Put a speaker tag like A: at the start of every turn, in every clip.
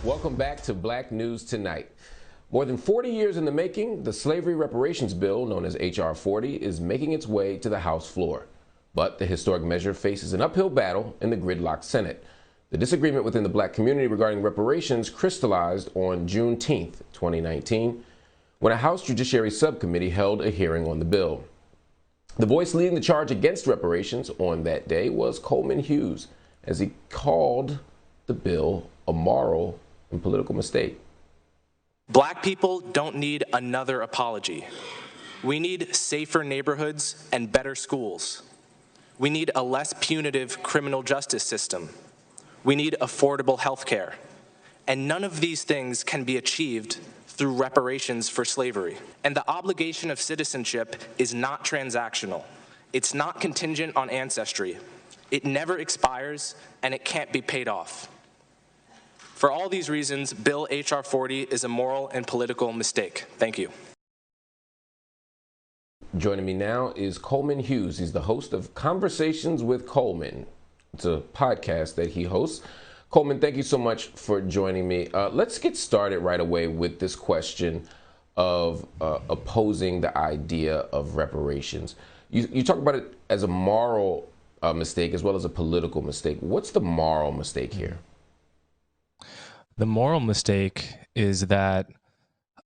A: Welcome back to Black News Tonight. More than 40 years in the making, the slavery reparations bill, known as H.R. 40, is making its way to the House floor. But the historic measure faces an uphill battle in the gridlocked Senate. The disagreement within the black community regarding reparations crystallized on Juneteenth, 2019, when a House Judiciary Subcommittee held a hearing on the bill. The voice leading the charge against reparations on that day was Coleman Hughes, as he called the bill a moral and political mistake.
B: Black people don't need another apology. We need safer neighborhoods and better schools. We need a less punitive criminal justice system. We need affordable health care. And none of these things can be achieved through reparations for slavery. And the obligation of citizenship is not transactional. It's not contingent on ancestry. It never expires, and it can't be paid off. For all these reasons, Bill H.R. 40 is a moral and political mistake. Thank you.
A: Joining me now is Coleman Hughes. He's the host of Conversations with Coleman. It's a podcast that he hosts. Coleman, thank you so much for joining me. Let's get started right away with this question of opposing the idea of reparations. You talk about it as a moral mistake as well as a political mistake. What's the moral mistake here?
C: The moral mistake is that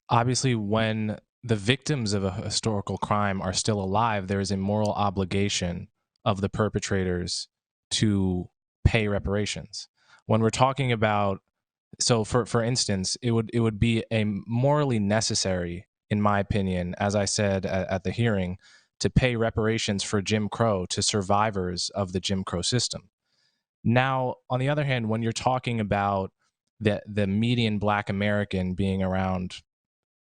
C: obviously when the victims of a historical crime are still alive, there is a moral obligation of the perpetrators to pay reparations. When we're talking about, so for instance, it would be a morally necessary, in my opinion, as I said at the hearing, to pay reparations for Jim Crow to survivors of the Jim Crow system. Now, on the other hand, when you're talking about the median Black American being around,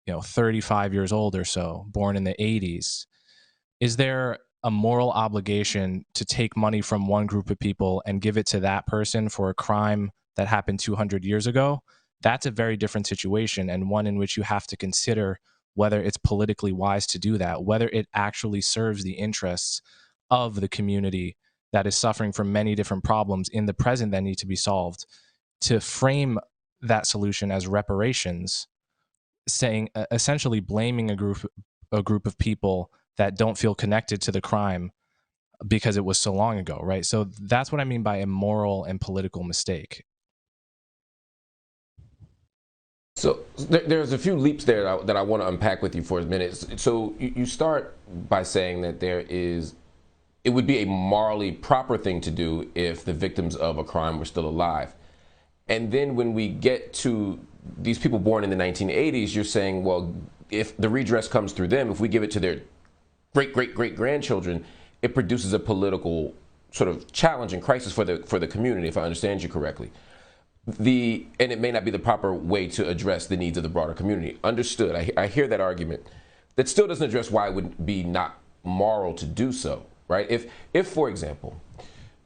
C: 35 years old or so, born in the 80s, is there a moral obligation to take money from one group of people and give it to that person for a crime that happened 200 years ago? That's a very different situation, and one in which you have to consider whether it's politically wise to do that, whether it actually serves the interests of the community that is suffering from many different problems in the present that need to be solved. To frame that solution as reparations, saying essentially blaming a group of people that don't feel connected to the crime because it was so long ago, right? So that's what I mean by a moral and political mistake.
A: So there's a few leaps there that I want to unpack with you for a minute. So you start by saying that it would be a morally proper thing to do if the victims of a crime were still alive. And then when we get to these people born in the 1980s, you're saying, well, if the redress comes through them, if we give it to their great-great-great-grandchildren, it produces a political sort of challenge and crisis for the community, if I understand you correctly. And it may not be the proper way to address the needs of the broader community. Understood. I hear that argument. That still doesn't address why it would be not moral to do so, right? If for example,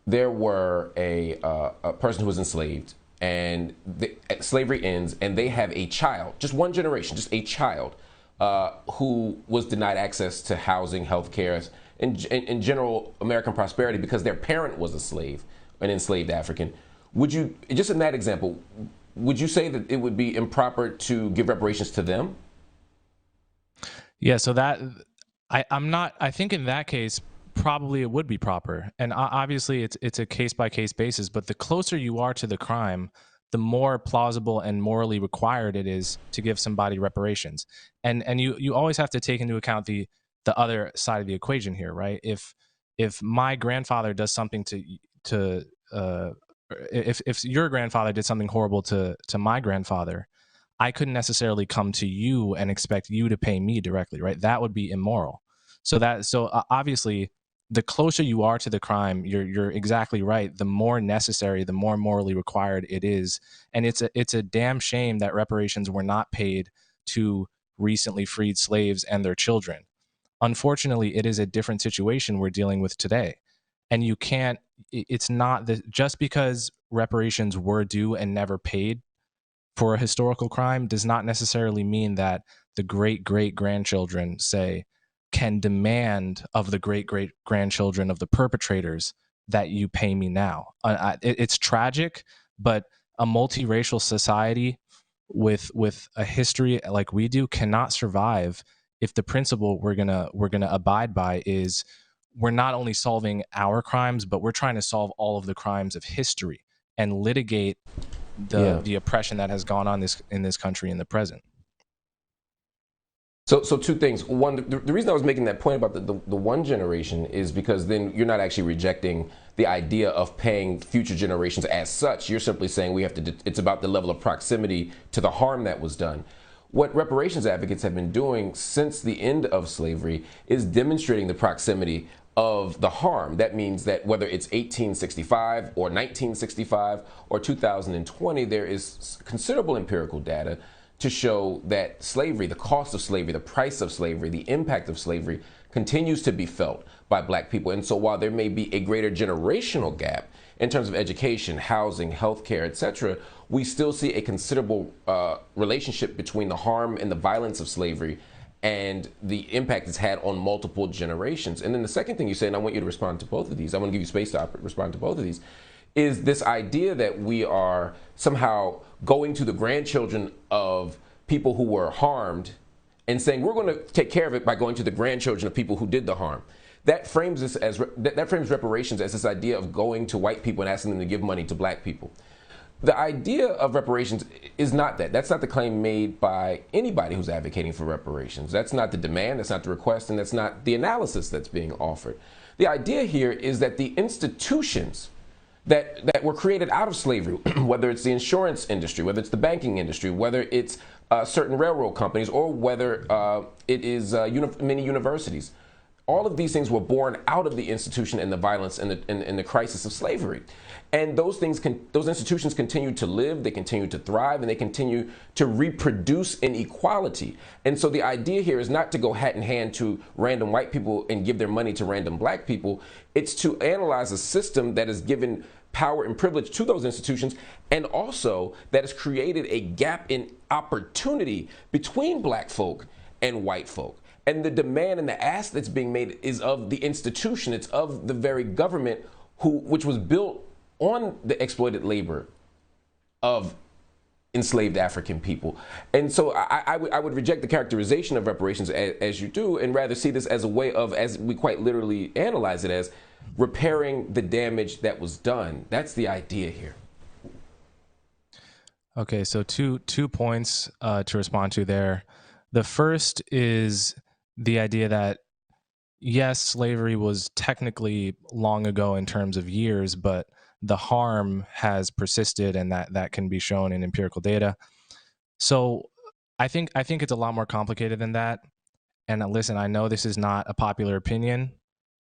A: there were a person who was enslaved, and slavery ends, and they have a child, just one generation, just a child, who was denied access to housing, health care, and in general American prosperity because their parent was a slave, an enslaved African. Would you, just in that example, would you say that it would be improper to give reparations to them?
C: Yeah, so that, I think in that case, probably it would be proper. And obviously it's a case-by-case basis, but the closer you are to the crime, the more plausible and morally required it is to give somebody reparations. And you always have to take into account the other side of the equation here, right? If my grandfather does something if your grandfather did something horrible to my grandfather, I couldn't necessarily come to you and expect you to pay me directly, right? That would be immoral. So obviously, the closer you are to the crime, you're exactly right. The more necessary, the more morally required it is, and it's a damn shame that reparations were not paid to recently freed slaves and their children. Unfortunately, it is a different situation we're dealing with today, and you can't. It's not just because reparations were due and never paid for a historical crime does not necessarily mean that the great-great-grandchildren, say, can demand of the great-great-grandchildren of the perpetrators that you pay me now. It's tragic, but a multiracial society with a history like we do cannot survive if the principle we're gonna abide by is we're not only solving our crimes, but we're trying to solve all of the crimes of history and litigate the oppression that has gone on in this country in the present.
A: So two things. One, the reason I was making that point about the one generation is because then you're not actually rejecting the idea of paying future generations as such. You're simply saying we have to. It's about the level of proximity to the harm that was done. What reparations advocates have been doing since the end of slavery is demonstrating the proximity of the harm. That means that whether it's 1865 or 1965 or 2020, there is considerable empirical data to show that slavery, the cost of slavery, the price of slavery, the impact of slavery continues to be felt by black people. And so while there may be a greater generational gap in terms of education, housing, healthcare, etc., we still see a considerable relationship between the harm and the violence of slavery and the impact it's had on multiple generations. And then the second thing you say, and I want you to respond to both of these, I want to give you space to respond to both of these, is this idea that we are somehow going to the grandchildren of people who were harmed and saying we're going to take care of it by going to the grandchildren of people who did the harm. That frames this as that frames reparations as this idea of going to white people and asking them to give money to black people. The idea of reparations is not that. That's not the claim made by anybody who's advocating for reparations. That's not the demand, that's not the request, and that's not the analysis that's being offered. The idea here is that the institutions that were created out of slavery, whether it's the insurance industry, whether it's the banking industry, whether it's certain railroad companies, or whether it is many universities. All of these things were born out of the institution and the violence and the crisis of slavery. And those institutions continue to live, they continue to thrive, and they continue to reproduce inequality. And so the idea here is not to go hat in hand to random white people and give their money to random black people. It's to analyze a system that has given power and privilege to those institutions, and also that has created a gap in opportunity between black folk and white folk. And the demand and the ask that's being made is of the institution. It's of the very government which was built on the exploited labor of enslaved African people. And so I would reject the characterization of reparations as you do, and rather see this as a way of, as we quite literally analyze it as, repairing the damage that was done. That's the idea here.
C: Okay, so two points to respond to there. The first is the idea that, yes, slavery was technically long ago in terms of years, but the harm has persisted, and that can be shown in empirical data. So I think it's a lot more complicated than that. And listen, I know this is not a popular opinion,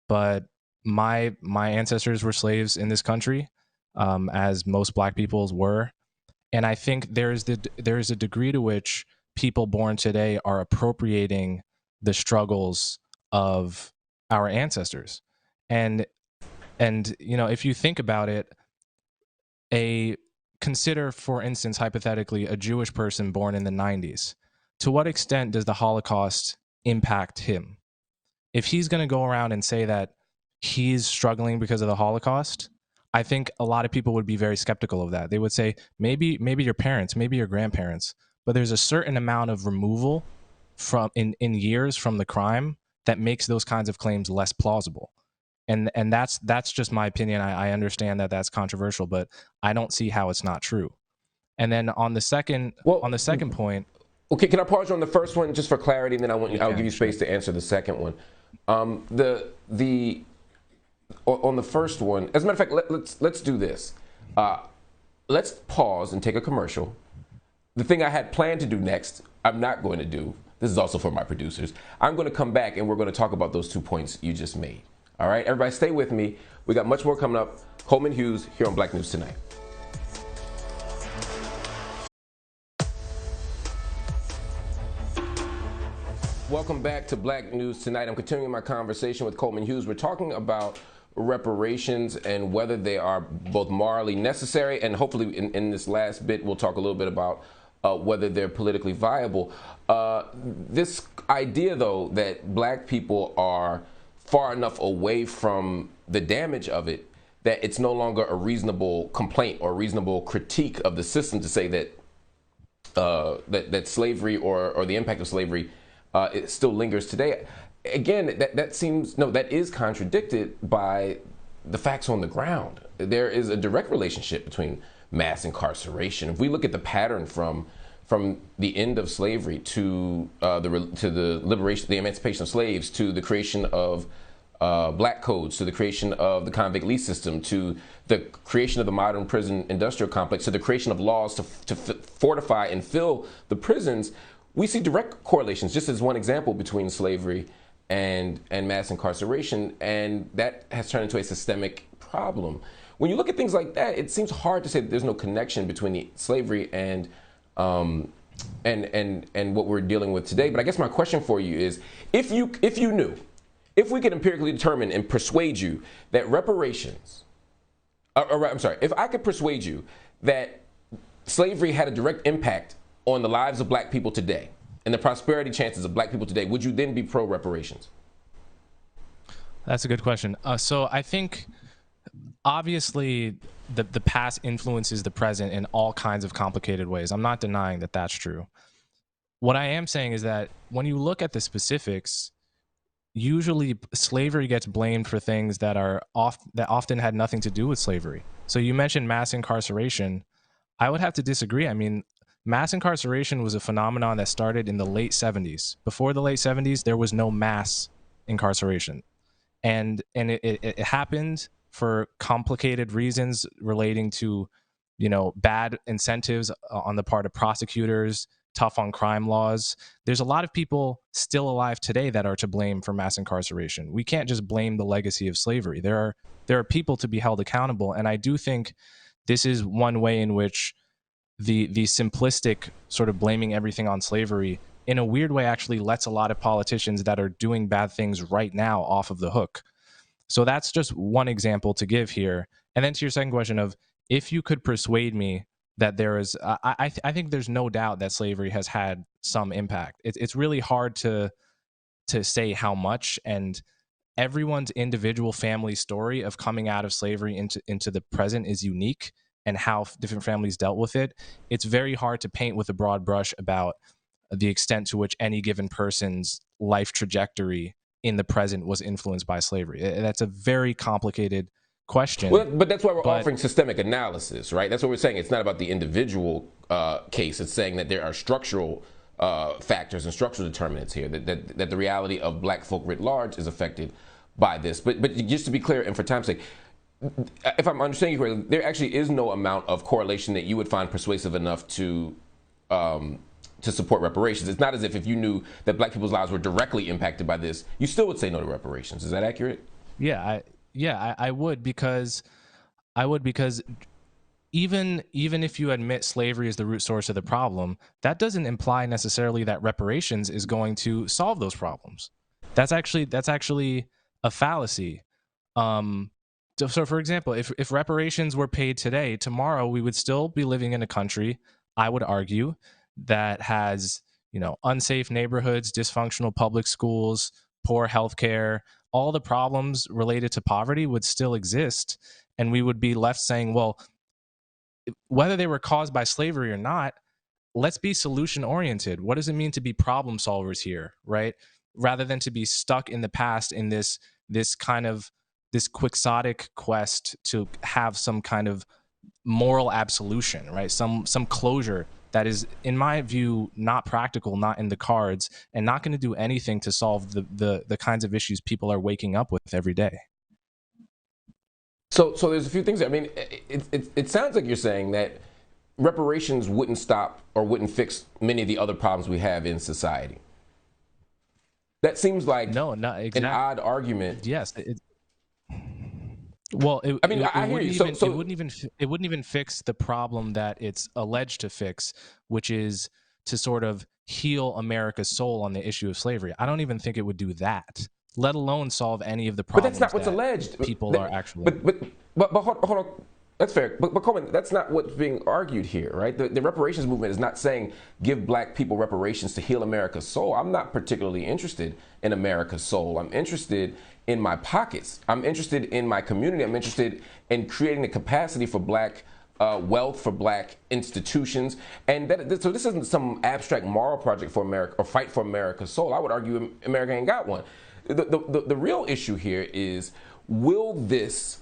C: but my ancestors were slaves in this country, as most black peoples were. And I think there's a degree to which people born today are appropriating the struggles of our ancestors. And if you think about it, consider, for instance, hypothetically, a Jewish person born in the 90s. To what extent does the Holocaust impact him? If he's going to go around and say that he's struggling because of the Holocaust, I think a lot of people would be very skeptical of that. They would say, maybe your parents, maybe your grandparents, but there's a certain amount of removal from in years from the crime that makes those kinds of claims less plausible. And that's just my opinion. I understand that that's controversial, but I don't see how it's not true. And then on the second point.
A: Okay, can I pause you on the first one just for clarity, and then I'll give you space to answer the second one. On the first one, as a matter of fact, let's do this. Let's pause and take a commercial. The thing I had planned to do next, I'm not going to do. This is also for my producers. I'm going to come back and we're going to talk about those 2 points you just made. All right, everybody stay with me. We got much more coming up. Coleman Hughes here on Black News Tonight. Welcome back to Black News Tonight. I'm continuing my conversation with Coleman Hughes. We're talking about reparations and whether they are both morally necessary, and hopefully in this last bit we'll talk a little bit about whether they're politically viable. This idea, though, that black people are far enough away from the damage of it that it's no longer a reasonable complaint or reasonable critique of the system to say that that slavery or the impact of slavery it still lingers today. Again, that is contradicted by the facts on the ground. There is a direct relationship between mass incarceration. If we look at the pattern from the end of slavery to the liberation, the emancipation of slaves, to the creation of black codes, to the creation of the convict lease system, to the creation of the modern prison industrial complex, to the creation of laws to fortify and fill the prisons, we see direct correlations, just as one example, between slavery and mass incarceration, and that has turned into a systemic problem. When you look at things like that, it seems hard to say that there's no connection between the slavery and what we're dealing with today. But I guess my question for you is, if we could empirically determine and persuade you that reparations, if I could persuade you that slavery had a direct impact on the lives of black people today and the prosperity chances of black people today, would you then be pro-reparations?
C: That's a good question. So I think obviously the past influences the present in all kinds of complicated ways. I'm not denying that that's true. What I am saying is that when you look at the specifics, usually slavery gets blamed for things that often had nothing to do with slavery. So you mentioned mass incarceration. I would have to disagree. I mean, mass incarceration was a phenomenon that started in the late 70s. Before the late 70s, there was no mass incarceration. And it happened for complicated reasons relating to, bad incentives on the part of prosecutors, tough on crime laws. There's a lot of people still alive today that are to blame for mass incarceration. We can't just blame the legacy of slavery. There are people to be held accountable. And I do think this is one way in which the simplistic sort of blaming everything on slavery in a weird way actually lets a lot of politicians that are doing bad things right now off of the hook. So that's just one example to give here. And then to your second question of, if you could persuade me that there is, I think there's no doubt that slavery has had some impact. It's really hard to say how much, and everyone's individual family story of coming out of slavery into the present is unique, and how different families dealt with it. It's very hard to paint with a broad brush about the extent to which any given person's life trajectory in the present was influenced by slavery. That's a very complicated question.
A: Well, but that's why we're offering systemic analysis, right? That's what we're saying. It's not about the individual case. It's saying that there are structural factors and structural determinants here, that the reality of black folk writ large is affected by this. But just to be clear, and for time's sake, if I'm understanding you correctly, there actually is no amount of correlation that you would find persuasive enough to support reparations. It's not as if you knew that black people's lives were directly impacted by this, you still would say no to reparations. Is that accurate?
C: I would, because even if you admit slavery is the root source of the problem, that doesn't imply necessarily that reparations is going to solve those problems. That's actually a fallacy. So for example, if reparations were paid today, tomorrow we would still be living in a country, I would argue, that has, unsafe neighborhoods, dysfunctional public schools, poor healthcare. All the problems related to poverty would still exist, and we would be left saying, well, whether they were caused by slavery or not, let's be solution oriented. What does it mean to be problem solvers here, right? Rather than to be stuck in the past in this quixotic quest to have some kind of moral absolution, right? Some closure that is, in my view, not practical, not in the cards, and not going to do anything to solve the kinds of issues people are waking up with every day.
A: So there's a few things. I mean, it sounds like you're saying that reparations wouldn't stop or wouldn't fix many of the other problems we have in society. That seems like an odd argument.
C: Yes. Well,
A: I hear you.
C: It wouldn't even fix the problem that it's alleged to fix, which is to sort of heal America's soul on the issue of slavery. I don't even think it would do that, let alone solve any of the problems.
A: But that's not what's alleged.
C: People are actually.
A: But hold on. That's fair. But Coleman, that's not what's being argued here, right? The reparations movement is not saying give black people reparations to heal America's soul. I'm not particularly interested in America's soul. I'm interested in my pockets. I'm interested in my community. I'm interested in creating the capacity for black wealth, for black institutions. And so this isn't some abstract moral project for America or fight for America's soul. I would argue America ain't got one. The real issue here is, will this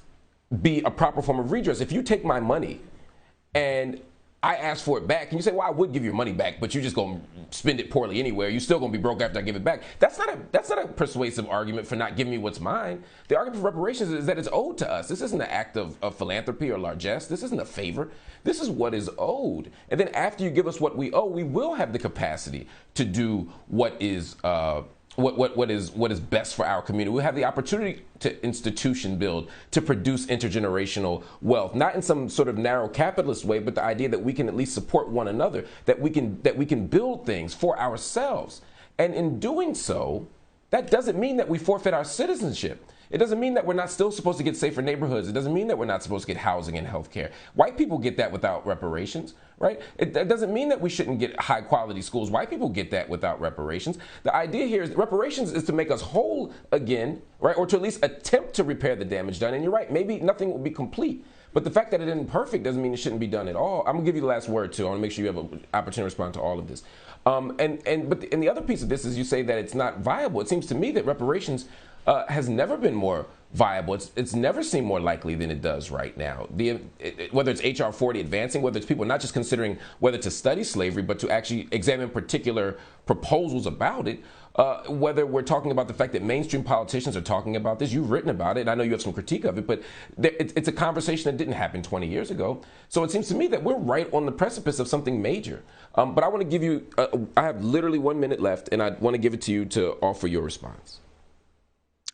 A: be a proper form of redress? If you take my money and I ask for it back, and you say, well, I would give your money back, but you're just going to spend it poorly anywhere. You're still going to be broke after I give it back. That's not a persuasive argument for not giving me what's mine. The argument for reparations is that it's owed to us. This isn't an act of philanthropy or largesse. This isn't a favor. This is what is owed. And then after you give us what we owe, we will have the capacity to do what is what is best for our community. We'll have the opportunity to institution build, to produce intergenerational wealth, not in some sort of narrow capitalist way, but the idea that we can at least support one another, that we can build things for ourselves. And in doing so, that doesn't mean that we forfeit our citizenship. It doesn't mean that we're not still supposed to get safer neighborhoods. It doesn't mean that we're not supposed to get housing and health care. White people get that without reparations, right? That doesn't mean that we shouldn't get high quality schools. White people get that without reparations. The idea here is that reparations is to make us whole again, right? Or to at least attempt to repair the damage done. And you're right, maybe nothing will be complete. But the fact that it isn't perfect doesn't mean it shouldn't be done at all. I'm gonna give you the last word too. I wanna make sure you have an opportunity to respond to all of this. But the other piece of this is you say that it's not viable. It seems to me that reparations has never been more viable. It's never seemed more likely than it does right now. Whether it's HR 40 advancing, whether it's people not just considering whether to study slavery, but to actually examine particular proposals about it, whether we're talking about the fact that mainstream politicians are talking about this. You've written about it. I know you have some critique of it, but it's a conversation that didn't happen 20 years ago. So it seems to me that we're right on the precipice of something major. But I want to give you, I have literally 1 minute left, and I want to give it to you to offer your response.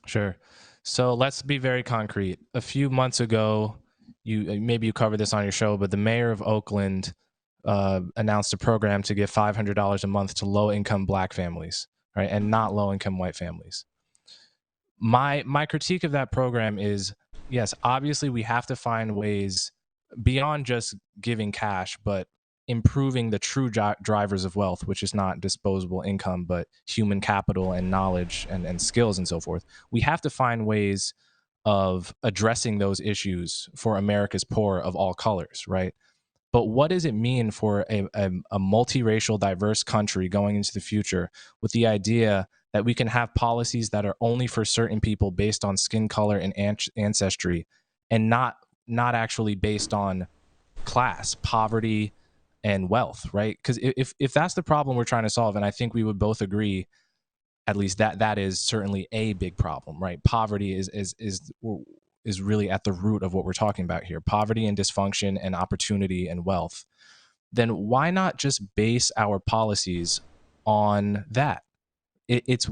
C: Sure. So let's be very concrete. A few months ago, maybe you covered this on your show, but the mayor of Oakland announced a program to give $500 a month to low-income black families, right, and not low-income white families. My critique of that program is, yes, obviously we have to find ways beyond just giving cash, but improving the true drivers of wealth, which is not disposable income, but human capital and knowledge and skills and so forth. We have to find ways of addressing those issues for America's poor of all colors, right? But what does it mean for a multiracial, diverse country going into the future with the idea that we can have policies that are only for certain people based on skin color and ancestry, and not actually based on class, poverty, and wealth, right? Because if that's the problem we're trying to solve, and I think we would both agree, at least that is certainly a big problem, right? Poverty is really at the root of what we're talking about here. Poverty and dysfunction and opportunity and wealth. Then why not just base our policies on that? It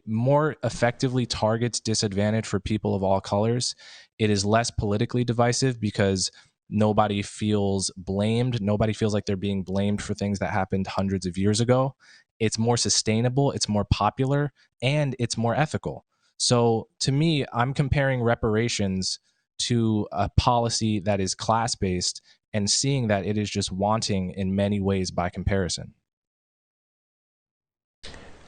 C: more effectively targets disadvantage for people of all colors. It is less politically divisive because nobody feels blamed. Nobody feels like they're being blamed for things that happened hundreds of years ago. It's more sustainable, it's more popular, and it's more ethical. So to me, I'm comparing reparations to a policy that is class-based and seeing that it is just wanting in many ways by comparison.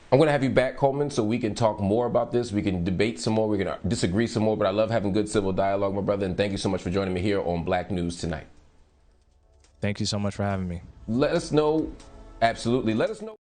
A: I'm going to have you back, Coleman, so we can talk more about this. We can debate some more. We can disagree some more. But I love having good civil dialogue, my brother. And thank you so much for joining me here on Black News Tonight.
C: Thank you so much for having me.
A: Let us know. Absolutely. Let us know.